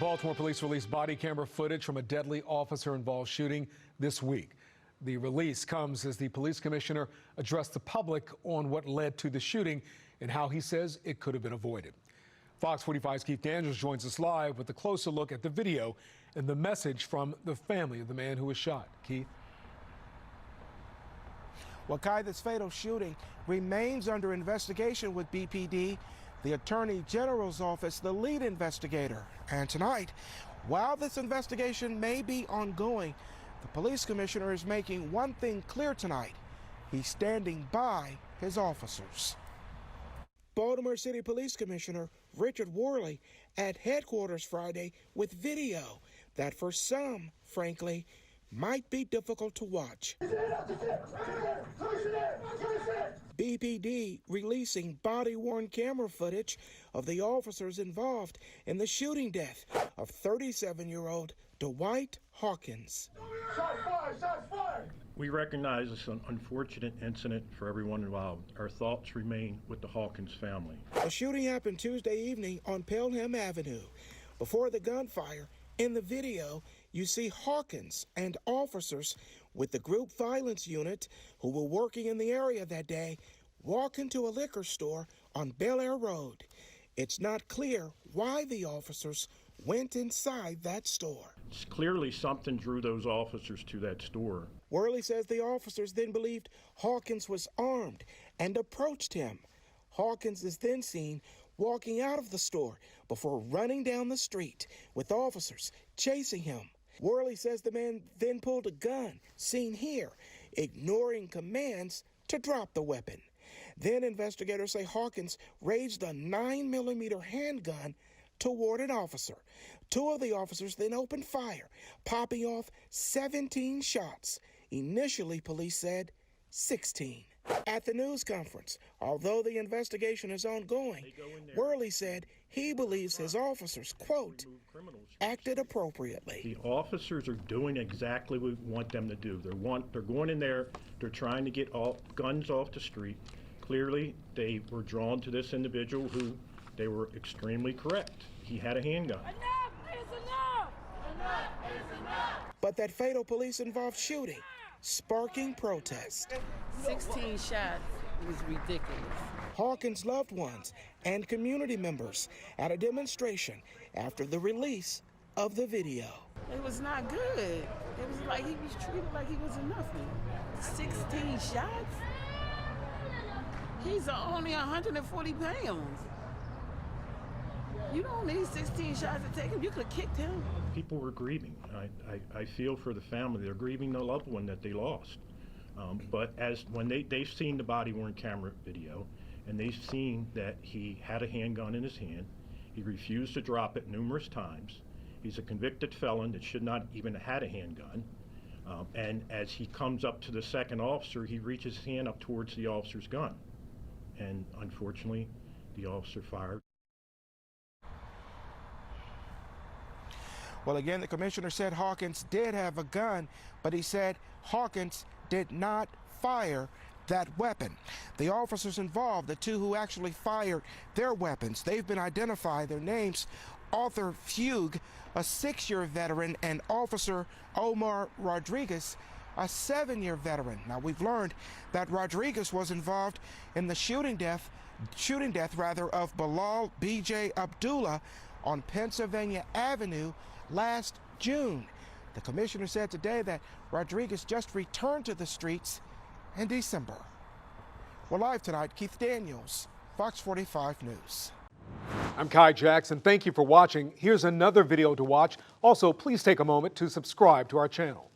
Baltimore police released body camera footage from a deadly officer-involved shooting this week. The release comes as the police commissioner addressed the public on what led to the shooting and how he says it could have been avoided. Fox 45's Keith Daniels joins us live with a closer look at the video and the message from the family of the man who was shot. Keith? Well, Kai, this fatal shooting remains under investigation with BPD, the Attorney General's office, the lead investigator. And tonight, while this investigation may be ongoing, the police commissioner is making one thing clear tonight. He's standing by his officers. Baltimore City Police Commissioner Richard Worley at headquarters Friday with video that for some, frankly, might be difficult to watch. BPD releasing body-worn camera footage of the officers involved in the shooting death of 37-year-old Dwight Hawkins. Shots fired! Shots fired! We recognize this an unfortunate incident for everyone involved. Our thoughts remain with the Hawkins family. The shooting happened Tuesday evening on Pelham Avenue. Before the gunfire, in the video, you see Hawkins and officers with the group violence unit who were working in the area that day walk into a liquor store on Bel Air Road. It's not clear why the officers went inside that store. It's clearly something drew those officers to that store. Worley says the officers then believed Hawkins was armed and approached him. Hawkins is then seen walking out of the store before running down the street with officers chasing him. Worley says the man then pulled a gun, seen here, ignoring commands to drop the weapon. Then investigators say Hawkins raised a 9mm handgun toward an officer. Two of the officers then opened fire, popping off 17 shots. Initially, police said 16. At the news conference, although the investigation is ongoing, Worley said he believes his officers, quote, acted appropriately. The officers are doing exactly what we want them to do. They're going in there, they're trying to get guns off the street. Clearly, they were drawn to this individual who they were extremely correct. He had a handgun. Enough is enough! Enough is enough! But that fatal police-involved shooting, sparking protest. 16 shots was ridiculous. Hawkins' loved ones and community members at a demonstration after the release of the video. It was not good. It was like he was treated like he was a nothing. 16 shots? He's only 140 pounds. You don't need 16 shots to take him. You could have kicked him. People were grieving. I feel for the family. They're grieving the loved one that they lost. But when they've seen the body-worn camera video, and they've seen that he had a handgun in his hand, he refused to drop it numerous times. He's a convicted felon that should not even have had a handgun. And as he comes up to the second officer, he reaches his hand up towards the officer's gun. And unfortunately, the officer fired. Well, again, the commissioner said Hawkins did have a gun, but he said Hawkins did not fire that weapon. The officers involved, the two who actually fired their weapons, they've been identified. Their names, Arthur Fugue, a 6-year veteran, and Officer Omar Rodriguez, a 7-year veteran. Now, we've learned that Rodriguez was involved in the shooting death of Bilal B.J. Abdullah on Pennsylvania Avenue last June. The commissioner said today that Rodriguez just returned to the streets in December. We're live tonight. Keith Daniels, Fox 45 News. I'm Kai Jackson. Thank you for watching. Here's another video to watch. Also, please take a moment to subscribe to our channel.